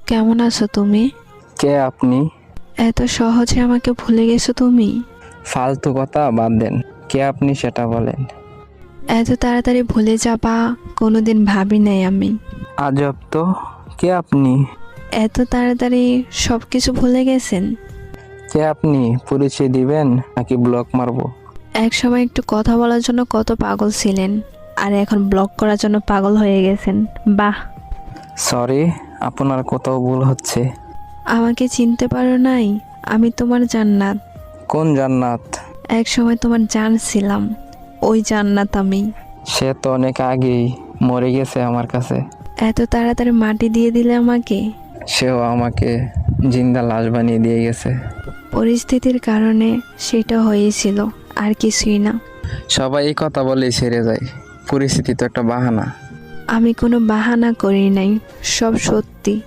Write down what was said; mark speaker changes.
Speaker 1: কেমন আছো তুমি?
Speaker 2: কে আপনি?
Speaker 1: এত সহজে আমাকে ভুলে গেছো তুমি?
Speaker 2: ফালতু কথা বাদ দেন। কে আপনি সেটা বলেন।
Speaker 1: এত তাড়াতাড়ি ভুলে যাবা কোনোদিন ভাবি নাই আমি।
Speaker 2: আজব তো। কে আপনি?
Speaker 1: এত তাড়াতাড়ি সব কিছু ভুলে গেছেন?
Speaker 2: কে আপনি পরিচয় দিবেন নাকি ব্লক মারবো?
Speaker 1: এক সময় একটু কথা বলার জন্য কত পাগল ছিলেন, আর এখন ব্লক করার জন্য পাগল হয়ে গেছেন। বাহ।
Speaker 2: সরি, আপনার কোথাও ভুল হচ্ছে।
Speaker 1: আমাকে চিনতে পারো নাই? আমি তোমার জান্নাত।
Speaker 2: কোন জান্নাত?
Speaker 1: এক সময় তোমার জান ছিলাম, ওই জান্নাত আমি।
Speaker 2: সে তো অনেক আগেই মরে গেছে আমার কাছে।
Speaker 1: এত তাড়াতাড়ি মাটি দিয়ে দিলে আমাকে।
Speaker 2: সেও আমাকে জিন্দা লাশ বানিয়ে দিয়ে গেছে।
Speaker 1: পরিস্থিতির কারণে সেটা হয়েছিল, আর কিছুই না।
Speaker 2: সবাই এই কথা বলেই ছেড়ে যায়। পরিস্থিতি তো একটা বাহানা।
Speaker 1: আমি কোনো বাহানা করি নাই, সব সত্যি।